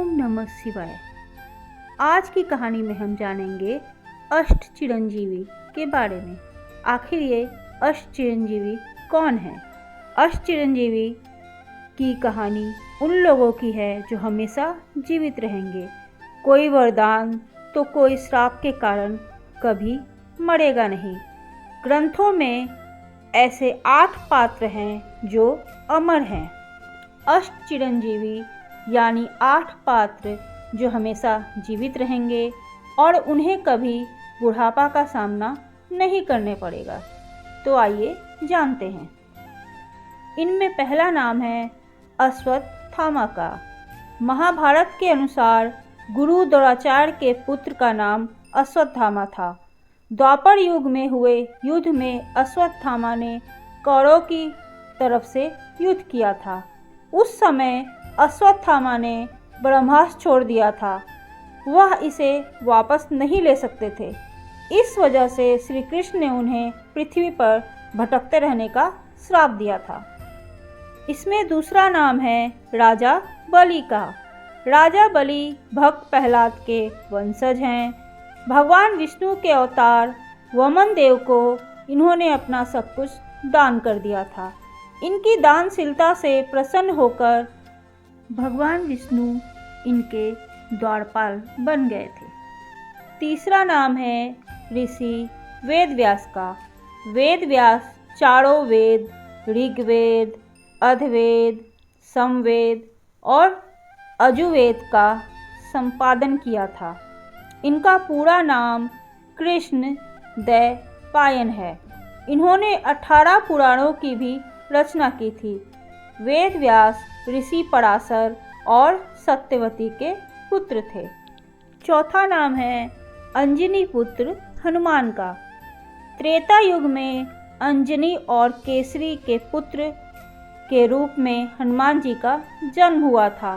ओम नमः शिवाय। आज की कहानी में हम जानेंगे अष्ट चिरंजीवी के बारे में। आखिर ये अष्ट चिरंजीवी कौन है? अष्ट चिरंजीवी की कहानी उन लोगों की है जो हमेशा जीवित रहेंगे। कोई वरदान तो कोई श्राप के कारण कभी मरेगा नहीं। ग्रंथों में ऐसे 8 पात्र हैं जो अमर हैं। अष्ट चिरंजीवी यानी 8 पात्र जो हमेशा जीवित रहेंगे और उन्हें कभी बुढ़ापा का सामना नहीं करने पड़ेगा। तो आइए जानते हैं। इनमें पहला नाम है अश्वत्थामा का। महाभारत के अनुसार गुरु द्रोणाचार्य के पुत्र का नाम अश्वत्थामा था। द्वापर युग में हुए युद्ध में अश्वत्थामा ने कौरवों की तरफ से युद्ध किया था। उस समय अश्वत्थामा ने ब्रह्मास्त्र छोड़ दिया था। वह इसे वापस नहीं ले सकते थे। इस वजह से श्री कृष्ण ने उन्हें पृथ्वी पर भटकते रहने का श्राप दिया था। इसमें दूसरा नाम है राजा बलि का। राजा बलि भक्त प्रहलाद के वंशज हैं। भगवान विष्णु के अवतार वामन देव को इन्होंने अपना सब कुछ दान कर दिया था। इनकी दानशीलता से प्रसन्न होकर भगवान विष्णु इनके द्वारपाल बन गए थे। तीसरा नाम है ऋषि वेदव्यास का। वेदव्यास चारों वेद ऋग्वेद, अथर्ववेद, सामवेद और यजुर्वेद का संपादन किया था। इनका पूरा नाम कृष्ण द्वैपायन है। इन्होंने 18 पुराणों की भी रचना की थी। वेदव्यास ऋषि पराशर और सत्यवती के पुत्र थे। चौथा नाम है अंजनी पुत्र हनुमान का। त्रेता युग में अंजनी और केसरी के पुत्र के रूप में हनुमान जी का जन्म हुआ था।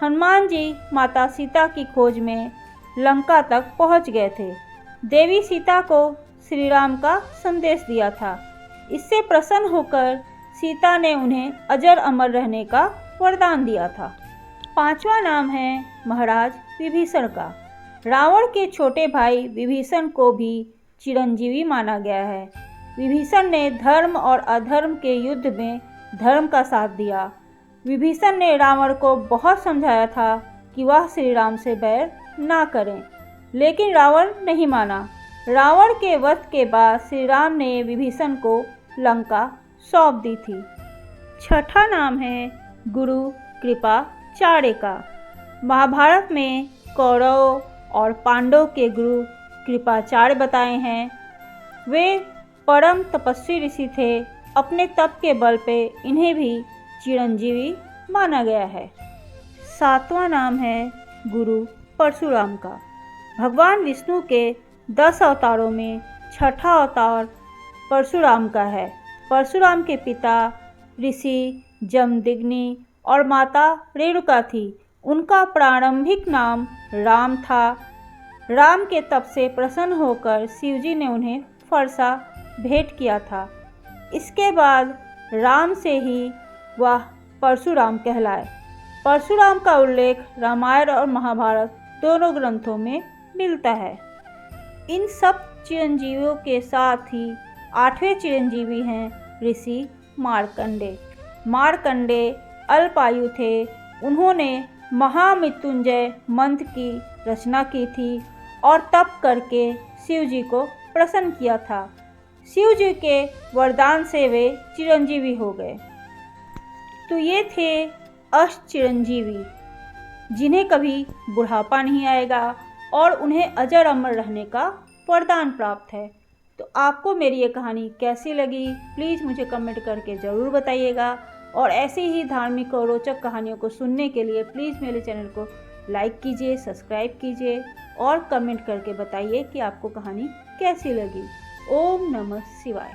हनुमान जी माता सीता की खोज में लंका तक पहुंच गए थे। देवी सीता को श्री राम का संदेश दिया था। इससे प्रसन्न होकर सीता ने उन्हें अजर अमर रहने का वरदान दिया था। पांचवा नाम है महाराज विभीषण का। रावण के छोटे भाई विभीषण को भी चिरंजीवी माना गया है। विभीषण ने धर्म और अधर्म के युद्ध में धर्म का साथ दिया। विभीषण ने रावण को बहुत समझाया था कि वह श्री राम से बैर ना करें, लेकिन रावण नहीं माना। रावण के वध के बाद श्री राम ने विभीषण को लंका सौंप दी थी। छठा नाम है गुरु कृपाचार्य का। महाभारत में कौरव और पांडव के गुरु कृपाचार्य बताए हैं। वे परम तपस्वी ऋषि थे। अपने तप के बल पे इन्हें भी चिरंजीवी माना गया है। सातवां नाम है गुरु परशुराम का। भगवान विष्णु के 10 अवतारों में छठा अवतार परशुराम का है। परशुराम के पिता ऋषि जमदग्नि और माता रेणुका थी। उनका प्रारंभिक नाम राम था। राम के तप से प्रसन्न होकर शिवजी ने उन्हें फरसा भेंट किया था। इसके बाद राम से ही वह परशुराम कहलाए। परशुराम का उल्लेख रामायण और महाभारत दोनों ग्रंथों में मिलता है। इन सब चिरंजीवियों के साथ ही 8वें चिरंजीवी हैं ऋषि मार्कंडे। मार्कंडे अल्पायु थे। उन्होंने महामृत्युंजय मंत्र की रचना की थी और तप करके शिव जी को प्रसन्न किया था। शिव जी के वरदान से वे चिरंजीवी हो गए। तो ये थे अष्ट चिरंजीवी जिन्हें कभी बुढ़ापा नहीं आएगा और उन्हें अजर अमर रहने का वरदान प्राप्त है। तो आपको मेरी ये कहानी कैसी लगी प्लीज़ मुझे कमेंट करके ज़रूर बताइएगा। और ऐसी ही धार्मिक और रोचक कहानियों को सुनने के लिए प्लीज़ मेरे चैनल को लाइक कीजिए, सब्सक्राइब कीजिए और कमेंट करके बताइए कि आपको कहानी कैसी लगी। ओम नमः शिवाय।